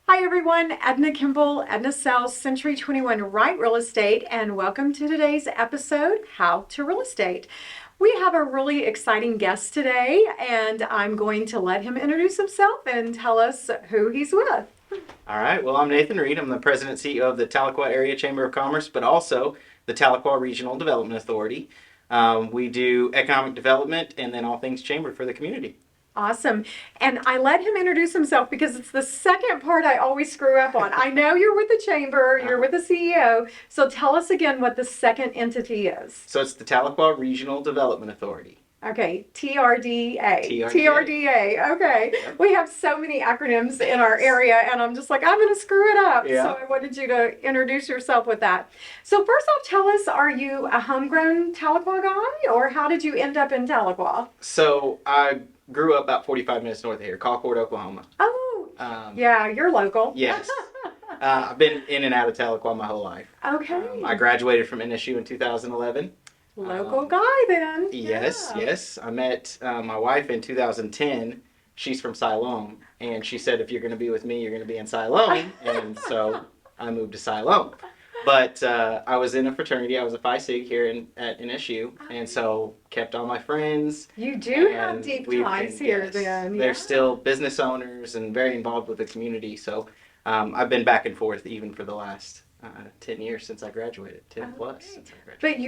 Hi everyone, Edna Kimble, Edna sells Century 21 Wright Real Estate, and welcome to today's episode, How to Real Estate. We have a really exciting guest today, and I'm going to let him introduce himself and tell us who he's with. All right, well, I'm Nathan Reed. I'm the President and CEO of the Tahlequah Area Chamber of Commerce, but also the Tahlequah Regional Development Authority. We do economic development and then all things chamber for the community. Awesome. And I let him introduce himself because it's the second part I always screw up on. I know you're with the chamber, you're with the CEO, so tell us again what the second entity is. So it's the Tahlequah Regional Development Authority. Okay, TRDA. TRDA. TRDA. Okay. Yep. We have so many acronyms in our area, and I'm just like, I'm going to screw it up. Yeah. So I wanted you to introduce yourself with that. So first off, tell us, are you a homegrown Tahlequah guy, or how did you end up in Tahlequah? So I grew up about 45 minutes north of here, Concord, Oklahoma. Oh, yeah, you're local. Yes. I've been in and out of Tahlequah my whole life. Okay. I graduated from NSU in 2011. Local guy then. Yes, Yeah. yes. I met my wife in 2010. She's from Siloam, and she said, if you're going to be with me, you're going to be in Siloam. And so I moved to Siloam. But I was in a fraternity. I was a Phi Sig here at NSU, and so kept all my friends. You do have deep ties here then. They're still business owners and very involved with the community. So I've been back and forth even for the last 10 years since I graduated, 10 plus since I graduated. But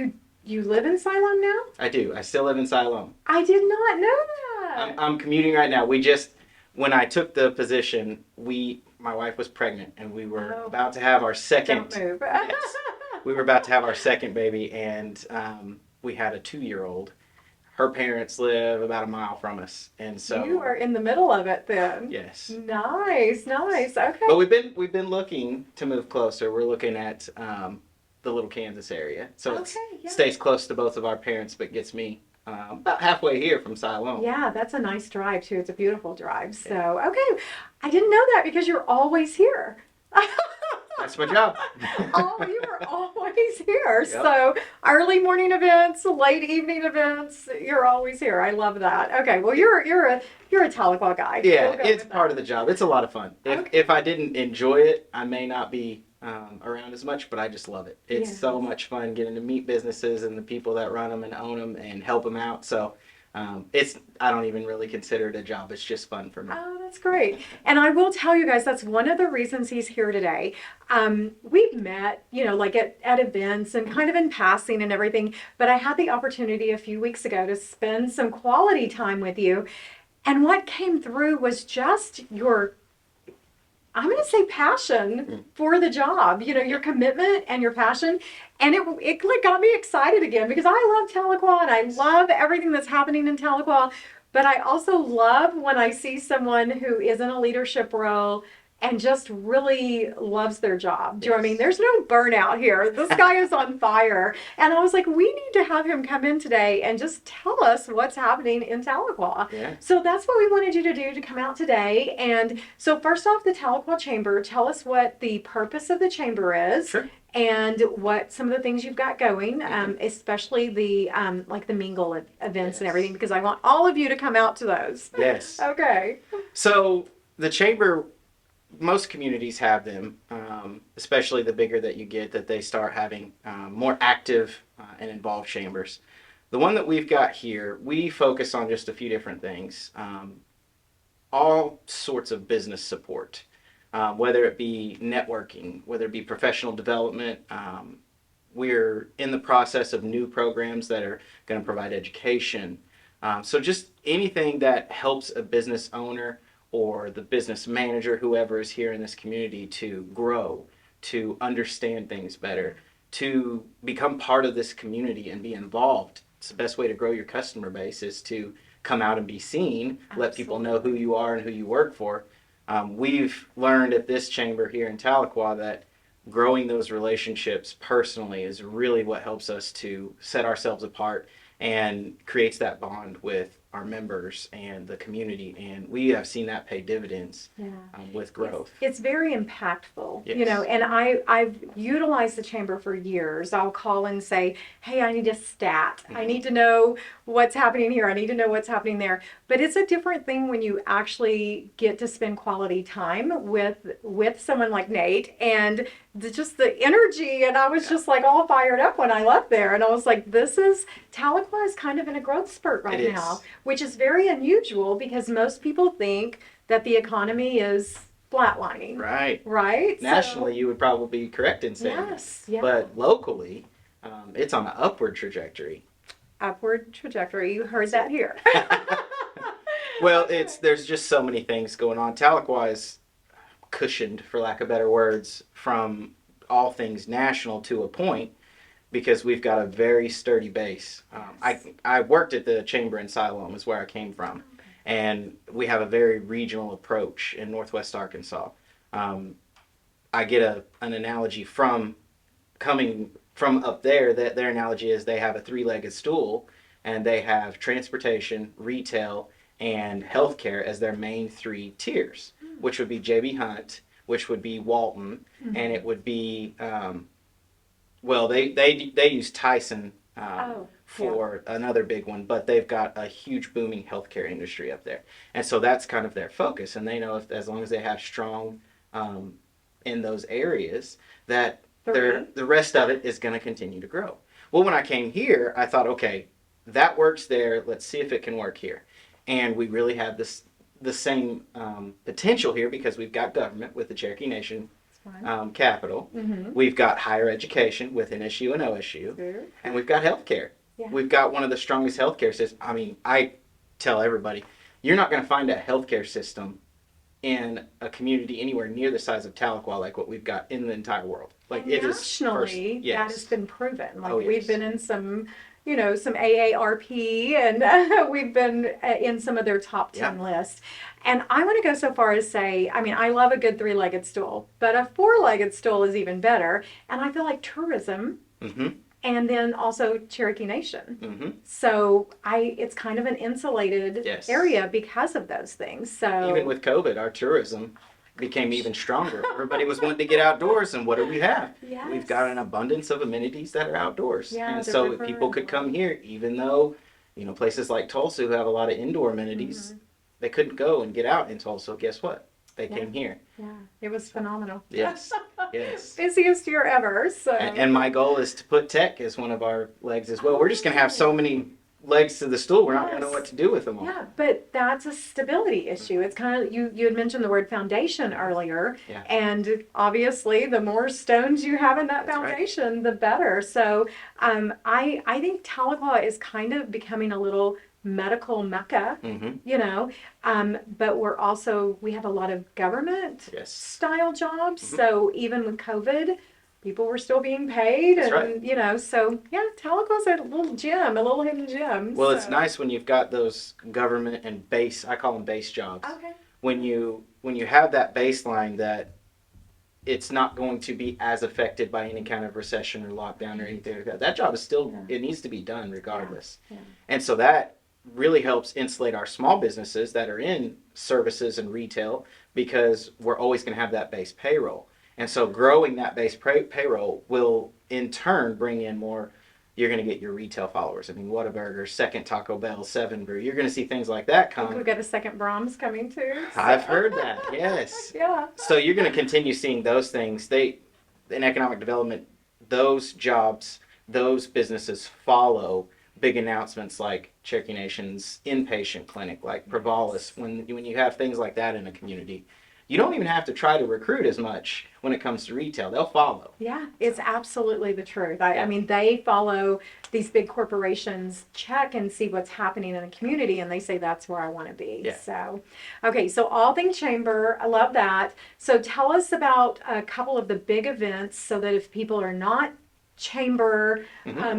you live in Siloam now? I do. I still live in Siloam. I did not know that. I'm commuting right now. When I took the position, my wife was pregnant, and we were about to have our second. Don't move. Yes, we were about to have our second baby, and we had a 2-year-old. Her parents live about a mile from us, and so You are in the middle of it then. yes. Nice. Okay. But we've been looking to move closer. We're looking at the Little Kansas area, so it stays close to both of our parents, but gets me about halfway here from Siloam. Yeah, that's a nice drive too. It's a beautiful drive. So, okay. I didn't know that because you're always here. That's my job. Oh, you are always here. Yep. So early morning events, late evening events, you're always here. I love that. Okay, well you're a Tahlequah guy. Yeah, We'll go it's with part that. of the job. It's a lot of fun. If I didn't enjoy it, I may not be around as much, but I just love it. It's so much fun getting to meet businesses and the people that run them and own them and help them out. So I don't even really consider it a job. It's just fun for me. Oh, that's great. And I will tell you guys, that's one of the reasons he's here today. We've met, like at events and kind of in passing and everything, but I had the opportunity a few weeks ago to spend some quality time with you. And what came through was just your, I'm going to say, passion for the job, your commitment and your passion. And it like got me excited again because I love Tahlequah and I love everything that's happening in Tahlequah. But I also love when I see someone who is in a leadership role and just really loves their job. Do you know what I mean? There's no burnout here. This guy is on fire. And I was like, we need to have him come in today and just tell us what's happening in Tahlequah. Yeah. So that's what we wanted you to do, to come out today. And so first off, the Tahlequah Chamber, tell us what the purpose of the chamber is. Sure. And what some of the things you've got going, especially the like the mingle events and everything, because I want all of you to come out to those. Yes. Okay. So the chamber, most communities have them, especially the bigger that you get, that they start having more active and involved chambers. The one that we've got here, we focus on just a few different things. All sorts of business support. Whether it be networking, whether it be professional development. We're in the process of new programs that are going to provide education. So just anything that helps a business owner or the business manager, whoever is here in this community, to grow, to understand things better, to become part of this community and be involved. It's the best way to grow your customer base is to come out and be seen, let people know who you are and who you work for. We've learned at this chamber here in Tahlequah that growing those relationships personally is really what helps us to set ourselves apart and creates that bond with our members and the community. And we have seen that pay dividends with growth. It's very impactful, Yes. you know, and I've utilized the chamber for years. I'll call and say, hey, I need a stat. I need to know what's happening here. I need to know what's happening there. But it's a different thing when you actually get to spend quality time with someone like Nate and just the energy. And I was just like all fired up when I left there. And I was like, Tahlequah is kind of in a growth spurt right now, which is very unusual because most people think that the economy is flatlining. Right. Right? Nationally, you would probably be correct in saying Yes. Yeah. but locally, it's on an upward trajectory. Upward trajectory. You heard that here. Well, there's just so many things going on. Tahlequah is cushioned, for lack of better words, from all things national to a point because we've got a very sturdy base. I worked at the chamber in Siloam, is where I came from. And we have a very regional approach in Northwest Arkansas. I get an analogy from coming from up there, that their analogy is they have a three-legged stool and they have transportation, retail, and healthcare as their main three tiers, which would be J.B. Hunt, which would be Walton, and it would be, they use Tyson for another big one, but they've got a huge booming healthcare industry up there. And so that's kind of their focus. And they know as long as they have strong in those areas, that the rest of it is going to continue to grow. Well, when I came here, I thought, okay, that works there. Let's see if it can work here. And we really have the same potential here because we've got government with the Cherokee Nation capital. We've got higher education with NSU and OSU. And we've got healthcare. We've got one of the strongest healthcare systems. I mean, I tell everybody, you're not going to find a healthcare system in a community anywhere near the size of Tahlequah like what we've got in the entire world. Like and it nationally, is that has been proven. Like yes. we've been in some AARP, and we've been in some of their top 10 lists. And I want to go so far as say, I mean, I love a good three-legged stool, but a four-legged stool is even better. And I feel like tourism, and then also Cherokee Nation. So it's kind of an insulated area because of those things. So even with COVID, our tourism became even stronger. Everybody was wanting to get outdoors, and what do we have? We've got an abundance of amenities that are outdoors. And so people could come here, even though, places like Tulsa who have a lot of indoor amenities, they couldn't go and get out in Tulsa. Guess what? They came here. Yeah, it was phenomenal. Yes. Busiest year ever. So. And my goal is to put tech as one of our legs as well. We're just going to have so many legs to the stool, we're not going to know what to do with them all. Yeah, but that's a stability issue. It's kind of, you had mentioned the word foundation earlier, and obviously the more stones you have in that foundation, the better. So I think Tahlequah is kind of becoming a little medical mecca, but we have a lot of government style jobs. So even with COVID, people were still being paid, and so Tahlequah's a little gem, a little hidden gem. Well, it's nice when you've got those government and base, I call them base jobs. Okay. When you have that baseline that it's not going to be as affected by any kind of recession or lockdown or anything like that. That job is still, it needs to be done regardless. And so that really helps insulate our small businesses that are in services and retail, because we're always going to have that base payroll. And so growing that base payroll will in turn bring in more. You're going to get your retail followers. I mean, Whataburger, Second Taco Bell, Seven Brew. You're going to see things like that come. I think we've got a second Brahms coming too. So. I've heard that, yes. So you're going to continue seeing those things. In economic development, those jobs, those businesses follow big announcements like Cherokee Nation's inpatient clinic, like Provalis. When you have things like that in a community, you don't even have to try to recruit as much when it comes to retail. They'll follow. Yeah, it's absolutely the truth. I mean, they follow these big corporations, check and see what's happening in the community, and they say, that's where I want to be. So, okay, so All Thing Chamber, I love that. So tell us about a couple of the big events so that if people are not chamber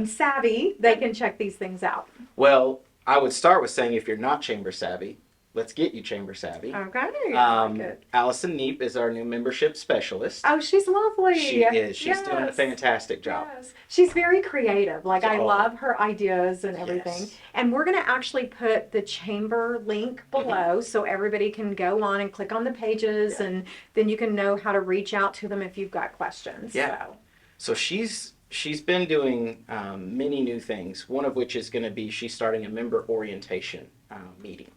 savvy, they can check these things out. Well, I would start with saying if you're not chamber savvy, let's get you chamber savvy. Okay. I like it. Allison Neep is our new membership specialist. Oh, she's lovely. She is. She's Yes. doing a fantastic job. Yes. She's very creative. Like, I Oh. love her ideas and everything. Yes. And we're going to actually put the chamber link below so everybody can go on and click on the pages, and then you can know how to reach out to them if you've got questions. Yeah. So she's been doing many new things, one of which is going to be she's starting a member orientation meeting.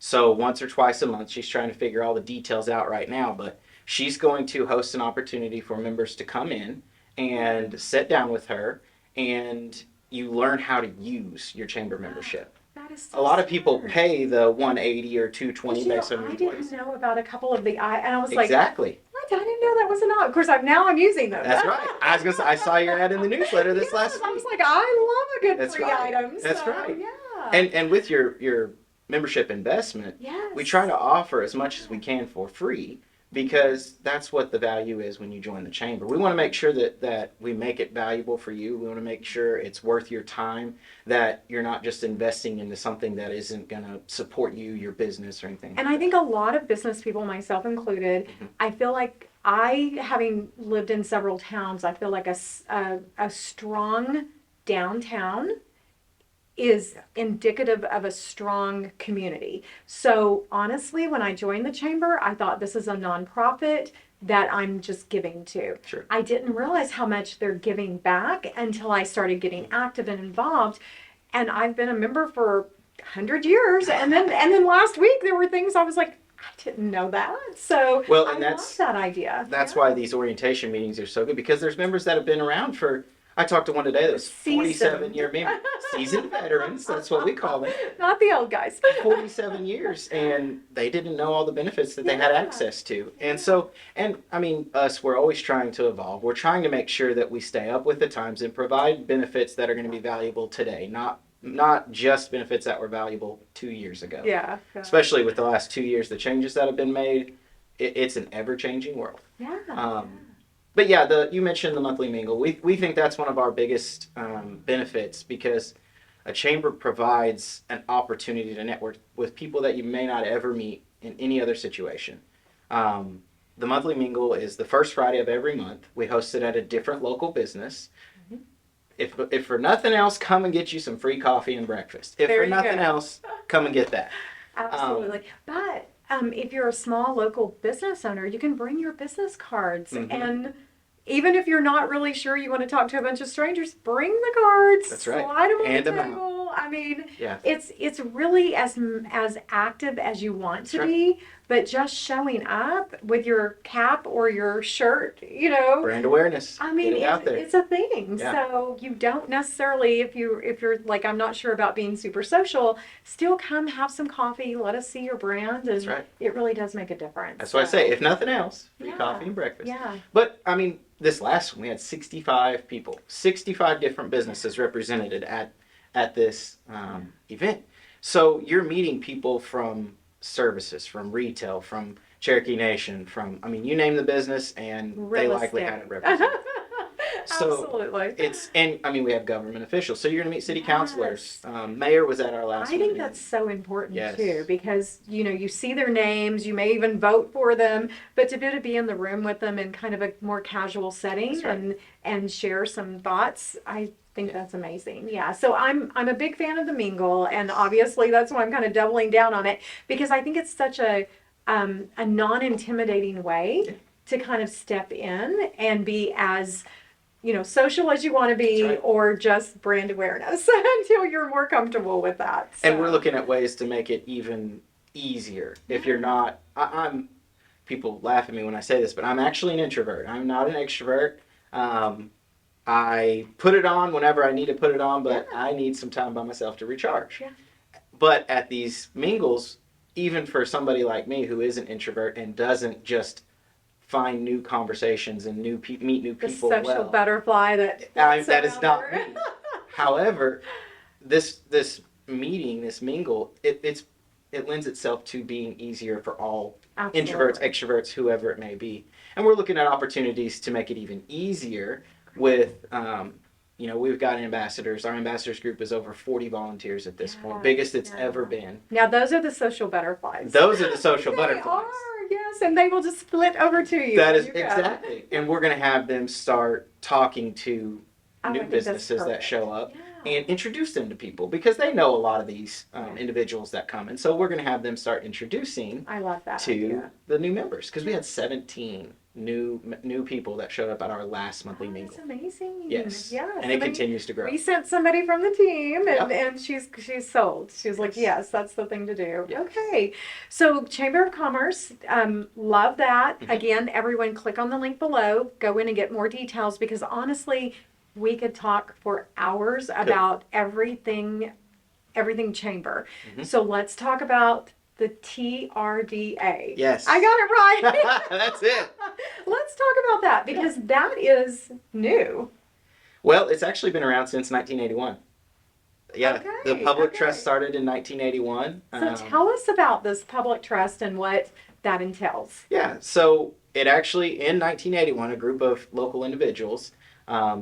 So once or twice a month, she's trying to figure all the details out right now, but she's going to host an opportunity for members to come in and sit down with her, and you learn how to use your chamber membership. That is so A lot of people smart. pay the $180 or $220 based on I your didn't voice. know about a couple of and I was like, Exactly. what? I didn't know that was an option. Of course, now I'm using them. That's right. I was gonna say, I saw your ad in the newsletter this last I week. was like, I love a good That's free right. item. That's so, right. Yeah. And with your membership investment, yes. we try to offer as much as we can for free, because that's what the value is when you join the chamber. We want to make sure that we make it valuable for you. We want to make sure it's worth your time, that you're not just investing into something that isn't going to support you, your business, or anything. And I think a lot of business people, myself included, I feel like having lived in several towns, I feel like a strong downtown is indicative of a strong community. So honestly, when I joined the chamber, I thought this is a nonprofit that I'm just giving to. Sure. I didn't realize how much they're giving back until I started getting active and involved. And I've been a member for 100 years. And then last week there were things I was like, I didn't know that. So Well, I and love that's that idea. That's Yeah. why these orientation meetings are so good, because there's members that have been around for. I talked to one today that was 47-year member, seasoned veterans. That's what we call them. Not the old guys. 47 years, and they didn't know all the benefits that they had Yeah. access to. And so, and I mean, we're always trying to evolve. We're trying to make sure that we stay up with the times and provide benefits that are going to be valuable today, not just benefits that were valuable 2 years ago. Yeah. Especially with the last 2 years, the changes that have been made, it's an ever-changing world. Yeah. But yeah, you mentioned the monthly mingle. We think that's one of our biggest benefits, because a chamber provides an opportunity to network with people that you may not ever meet in any other situation. The monthly mingle is the first Friday of every month. We host it at a different local business. If for nothing else, come and get you some free coffee and breakfast. If There for you nothing go. else, come and get that. Absolutely. But if you're a small local business owner, you can bring your business cards. Mhm. And even if you're not really sure you want to talk to a bunch of strangers, bring the cards. That's right. Slide them on Hand the them out. table. I mean, Yeah. it's really as active as you want to That's right. be, but just showing up with your cap or your shirt, Brand awareness. I mean, Get it out there. it's a thing. Yeah. So you don't necessarily, if you're like, I'm not sure about being super social, still come have some coffee. Let us see your brand, and That's right. it really does make a difference. That's why I say, if nothing else, free Yeah. coffee and breakfast. Yeah. But I mean, this last one we had 65 people, 65 different businesses represented at this event. So you're meeting people from services, from retail, from Cherokee Nation, you name the business, and they Real likely estate. had it represented. So Absolutely. we have government officials. So you're going to meet city Yes. councilors. Mayor was at our last I one. think that's so important Yes. too, because you see their names, you may even vote for them, but to be in the room with them in kind of a more casual setting That's right. and share some thoughts, I think that's amazing. Yeah, so I'm a big fan of the mingle, and obviously that's why I'm kind of doubling down on it, because I think it's such a non-intimidating way to kind of step in and be as social as you want to be, That's right. or just brand awareness until you're more comfortable with that. And So. we're looking at ways to make it even easier. If you're not, I'm. People laugh at me when I say this, but I'm actually an introvert. I'm not an extrovert. I put it on whenever I need to put it on, but Yeah. I need some time by myself to recharge. Yeah. But at these mingles, even for somebody like me who is an introvert and doesn't just find new conversations and meet new The people social well, butterfly that that is not around me. there. However, this meeting, this mingle, it lends itself to being easier for all Absolutely. introverts, extroverts, whoever it may be. And we're looking at opportunities to make it even easier with we've got ambassadors. Our ambassadors group is over 40 volunteers at this point, Yeah, biggest it's yeah. ever been. Now, those are the social butterflies. Those are the social They butterflies. are, yes, and they will just split over to you. That when is you go. exactly. And we're going to have them start talking to Oh, I new think that's businesses that perfect. show up Yeah. and introduce them to people because they know a lot of these individuals that come. And so we're going to have them start introducing I love that to idea. the new members because we had 17 new people that showed up at our last monthly Oh, mingle. that's amazing. Yes. Yeah. And it continues to grow. We sent somebody from the team, and, Yep. and she's sold. She's like, yes, that's the thing to do. Yes. Okay. So Chamber of Commerce, love that. Mhm. Again, everyone click on the link below. Go in and get more details because honestly, we could talk for hours about everything chamber. Mhm. So let's talk about the TRDA. Yes. I got it right. That's it. Let's talk about that because that is new. Well, it's actually been around since 1981. Yeah, the Okay, public okay. trust started in 1981. So tell us about this public trust and what that entails. Yeah, so it actually, in 1981, a group of local individuals,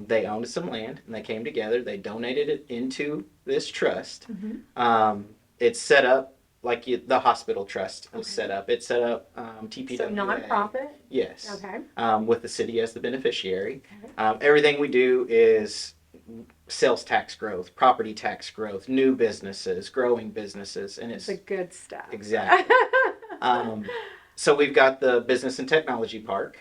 they owned some land and they came together. They donated it into this trust. Mm-hmm. It's set up like the hospital trust was Okay. set up. It's set up TPWA. So nonprofit? Yes. Okay. With the city as the beneficiary. Okay. Everything we do is sales tax growth, property tax growth, new businesses, growing businesses, and It's the good stuff. exactly. So we've got the Business and Technology Park.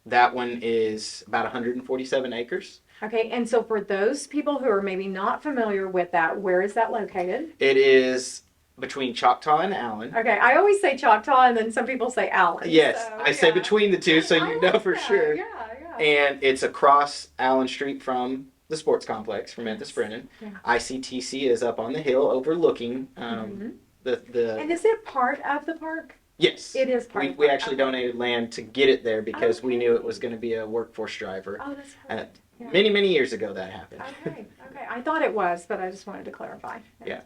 That one is about 147 acres. Okay, and so for those people who are maybe not familiar with that, where is that located? It is between Choctaw and Allen. Okay, I always say Choctaw, and then some people say Allen. Yes, so, I say between the two, so I you know like for that. sure. Yeah. And it's across Allen Street from the sports complex from Memphis Brennan. Yeah. ICTC is up on the hill overlooking Mhm. the. And is it part of the park? Yes, It is part of the we park. actually Okay. donated land to get it there because we knew it was Okay. going to be a workforce driver. Oh, that's And perfect. Yeah. many years ago that happened. Okay. I thought it was, but I just wanted to clarify. Yeah.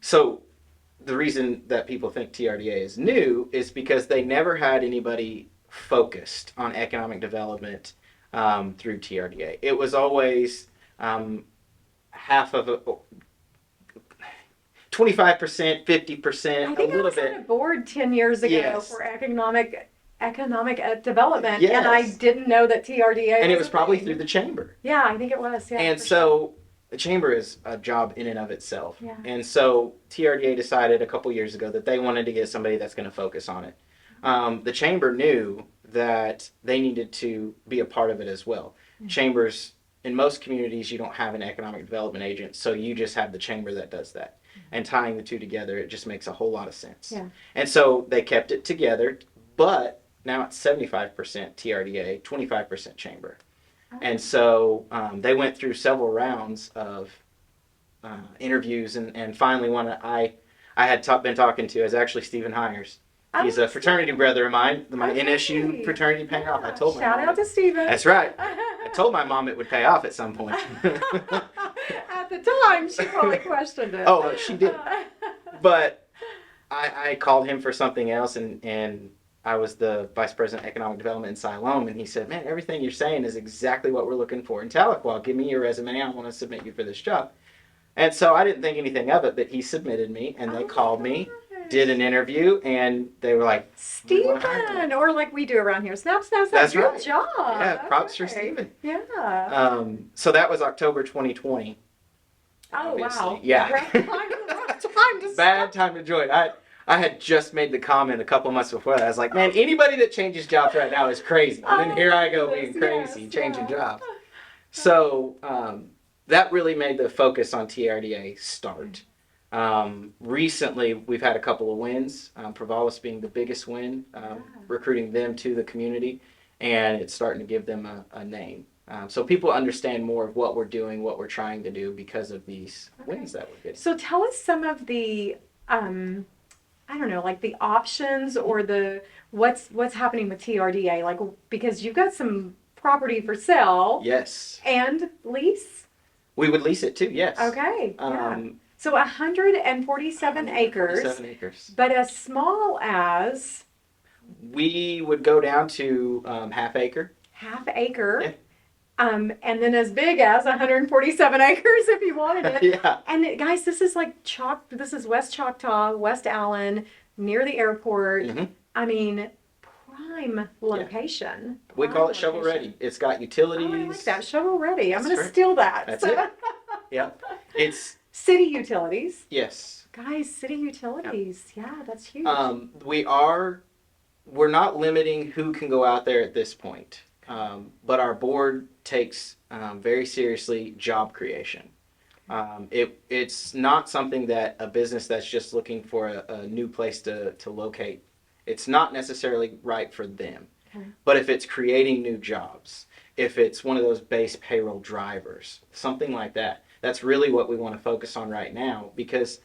So the reason that people think TRDA is new is because they never had anybody focused on economic development through TRDA. It was always half of a 25%, 50%, I a think I little was on bit. a board 10 years ago Yes. for economic development, Yes. and I didn't know that TRDA. And it a was probably thing. through the chamber. Yeah, I think it was. Yeah. And for so the chamber is a job in and of itself. Yeah. And so TRDA decided a couple years ago that they wanted to get somebody that's going to focus on it. The chamber knew that they needed to be a part of it as well. Mm-hmm. Chambers, in most communities, you don't have an economic development agent, so you just have the chamber that does that. And tying the two together, it just makes a whole lot of sense. Yeah. And so they kept it together, but now it's 75% TRDA, 25% chamber. Oh. And so they went through several rounds of interviews, and finally one I had been talking to is actually Stephen Hires. He's a fraternity brother of mine, my Okay. NSU fraternity paying off. I told my Shout mom out to Stephen. That's right. I told my mom it would pay off at some point. At the time, she probably questioned it. Oh, she did. But I called him for something else, and I was the vice president of economic development in Siloam, and he said, "Man, everything you're saying is exactly what we're looking for in Tahlequah. Give me your resume. I want to submit you for this job." And so I didn't think anything of it, but he submitted me, and they called me, did an interview, and they were like, Stephen, or like we do around here, snap. That's Good right. job. "Yeah, props for Okay. Stephen." Yeah. So that was October 2020. Oh, obviously. wow. Yeah. Rough time to Bad time to join. I had just made the comment a couple months before that. I was like, man, anybody that changes jobs right now is crazy. And then here I go being crazy, changing jobs. So that really made the focus on TRDA start. Recently, we've had a couple of wins, Provalis being the biggest win, recruiting them to the community, and it's starting to give them a name. So people understand more of what we're doing, what we're trying to do because of these wins that we're getting. So tell us some of the, I don't know, like the options or the what's happening with TRDA, like because you've got some property for sale. Yes. And lease. We would lease it too, yes. Okay. So 147 acres. 147 acres. But as small as We would go down to half acre. half acre. Yeah. and then as big as 147 acres if you wanted it. Yeah. And guys, this is like this is West Choctaw, West Allen, near the airport. Hmm. I mean, prime location. We call it shovel location. ready. It's got utilities. Oh, I like that. Shovel ready. I'm That's going to right. steal that. That's it. Yeah. It's, City utilities. yes. Guys, city utilities. Yeah, that's huge. We're not limiting who can go out there at this point. But our board takes very seriously job creation. It's not something that a business that's just looking for a new place to locate, it's not necessarily right for them. Okay. But if it's creating new jobs, if it's one of those base payroll drivers, something like that, that's really what we want to focus on right now, because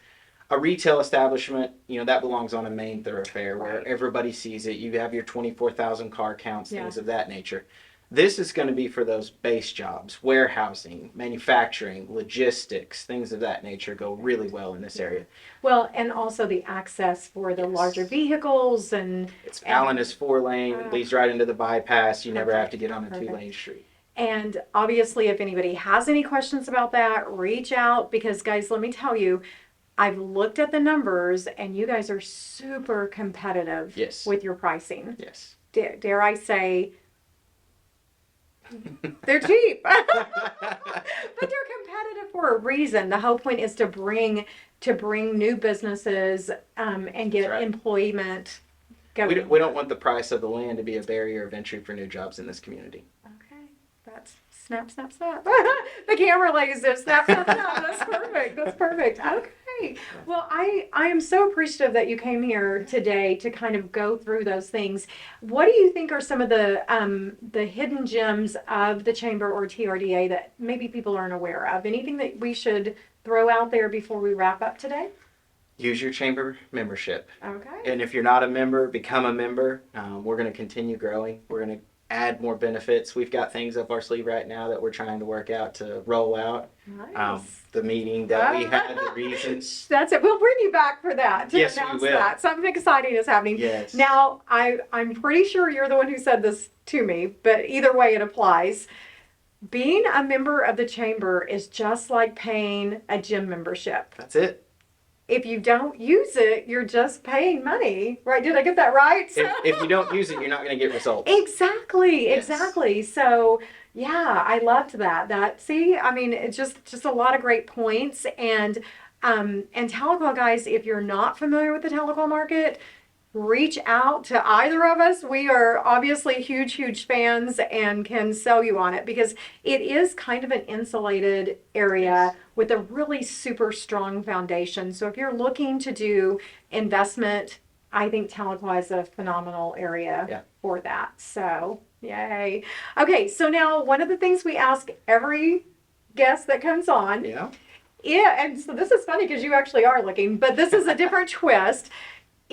a retail establishment, that belongs on a main thoroughfare where Right. everybody sees it. You have your 24,000 car counts, Yeah. things of that nature. This is going to be for those base jobs, warehousing, manufacturing, logistics, things of that nature go really well in this area. Well, and also the access for the larger vehicles and Allen is 4-lane, Ah. leads right into the bypass. You never have to get on a Perfect. 2-lane street. And obviously, if anybody has any questions about that, reach out because, guys, let me tell you, I've looked at the numbers and you guys are super competitive Yes. with your pricing. Yes. Dare I say, they're cheap. But they're competitive for a reason. The whole point is to bring new businesses and get That's right. employment going. We don't want the price of the land to be a barrier of entry for new jobs in this community. Okay, that's snap, snap, snap. The camera ladies do snap, snap, snap. That's perfect. That's perfect. Okay. Well, I am so appreciative that you came here today to kind of go through those things. What do you think are some of the hidden gems of the chamber or TRDA that maybe people aren't aware of? Anything that we should throw out there before we wrap up today? Use your chamber membership. Okay. And if you're not a member, become a member. We're going to continue growing. We're going to add more benefits. We've got things up our sleeve right now that we're trying to work out to roll out. Nice. The meeting that we had, the reasons. That's it. We'll bring you back for that to Yes, we announce will. that. Something exciting is happening. Yes. Now, I'm pretty sure you're the one who said this to me, but either way it applies. Being a member of the chamber is just like paying a gym membership. That's it. If you don't use it, you're just paying money, right? Did I get that right? If you don't use it, you're not going to get results. Exactly, Yes. exactly. So, yeah, I loved that. See, I mean, it's just a lot of great points. And Tahlequah, guys, if you're not familiar with the Tahlequah market, reach out to either of us. We are obviously huge fans and can sell you on it because it is kind of an insulated area with a really super strong foundation. So if you're looking to do investment, I think Tahlequah is a phenomenal area for that. So, yay. Okay, so now one of the things we ask every guest that comes on. Yeah, and so this is funny because you actually are looking, but this is a different twist.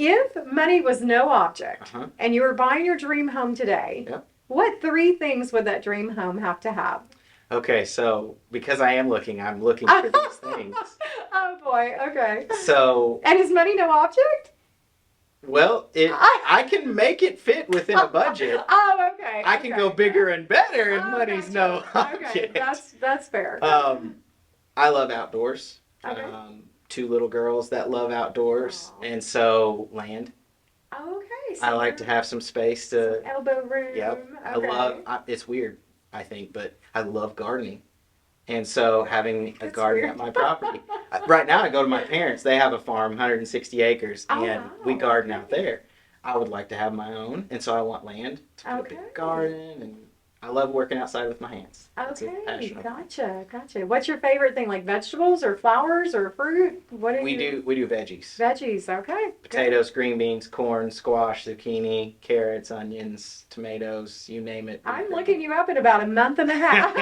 If money was no object and you were buying your dream home today, what 3 things would that dream home have to have? Okay, so because I'm looking for these things. Oh boy, okay. So. And is money no object? Well, I can make it fit within a budget. Oh, okay. I can go bigger and better if money's no Okay, object. that's fair. I love outdoors. Okay. 2 little girls that love outdoors, and so land. Okay. So I like to have some space to. elbow room. Yep. Okay. It's weird, I think, but I love gardening, and so having a garden weird. at my property. Right now, I go to my parents. They have a farm, 160 acres, and we garden out there. I would like to have my own, and so I want land to put a big garden, and I love working outside with my hands. Okay, gotcha. What's your favorite thing, like vegetables or flowers or fruit? What do We you do veggies. Veggies, okay. Potatoes, green beans, corn, squash, zucchini, carrots, onions, tomatoes, you name it. I'm looking you up in about a month and a half.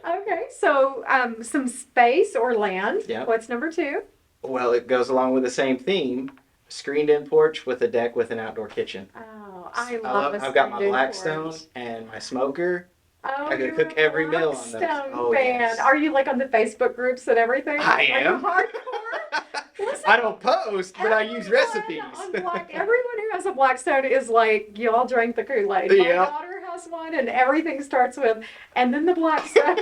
Okay, so some space or land. Yep. What's number 2? Well, it goes along with the same theme. Screened-in porch with a deck with an outdoor kitchen. Oh, I love a I've got my screened-in Blackstone porch. and my smoker. Oh, I could you're cook a every meal on those. Blackstone Oh, fan. yes. Are you like on the Facebook groups and everything? I am. Are you hardcore? Listen, I don't post, but I use recipes. everyone who has a Blackstone is like, y'all drank the Kool-Aid. My Yep. daughter last one, and everything starts with, and then the black stuff.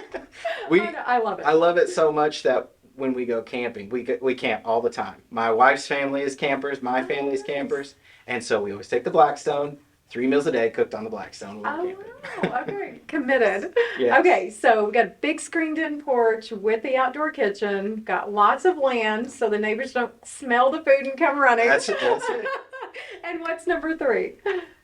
I love it. I love it so much that when we go camping, we camp all the time. My wife's family is campers, my family is campers, and so we always take the Blackstone. 3 meals a day cooked on the Blackstone when we're camping. Wow, okay, committed. Yes. Okay, so we got a big screened-in porch with the outdoor kitchen. Got lots of land, so the neighbors don't smell the food and come running. That's it. And what's number 3?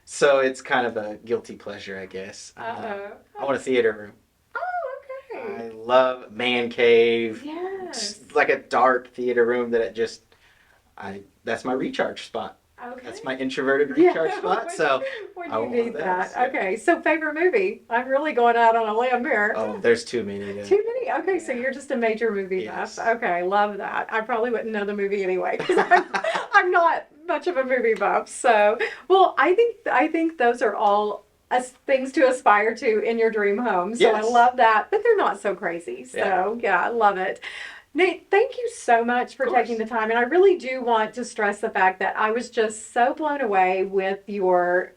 So it's kind of a guilty pleasure, I guess. I want a theater room. Oh, okay. I love man cave. Yes. Just like a dark theater room that's my recharge spot. Okay. That's my introverted recharge spot. So when I you want need that. that. Okay, so favorite movie. I'm really going out on a limb here. Oh, there's too many. Too many? Okay, so you're just a major movie buff. Yes. Okay, love that. I probably wouldn't know the movie anyway because I'm not much of a movie buff. So, well, I think those are all things to aspire to in your dream home. So I Yes. love that, but they're not so crazy. So yeah, I love it. Nate, thank you so much for taking the time. And I really do want to stress the fact that I was just so blown away with your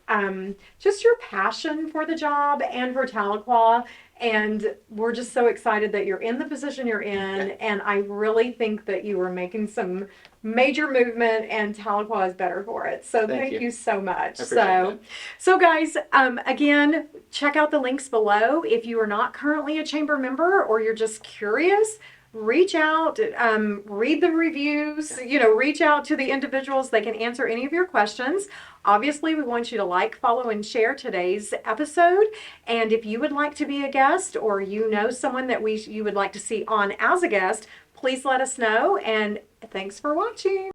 just your passion for the job and for Tahlequah. And we're just so excited that you're in the position you're in. And I really think that you are making some major movement and Tahlequah is better for it. So thank you so much. So guys, again, check out the links below. If you are not currently a chamber member or you're just curious, reach out, read the reviews, reach out to the individuals. They can answer any of your questions. Obviously, we want you to like, follow, and share today's episode. And if you would like to be a guest or you know someone that you would like to see on as a guest, please let us know. And thanks for watching.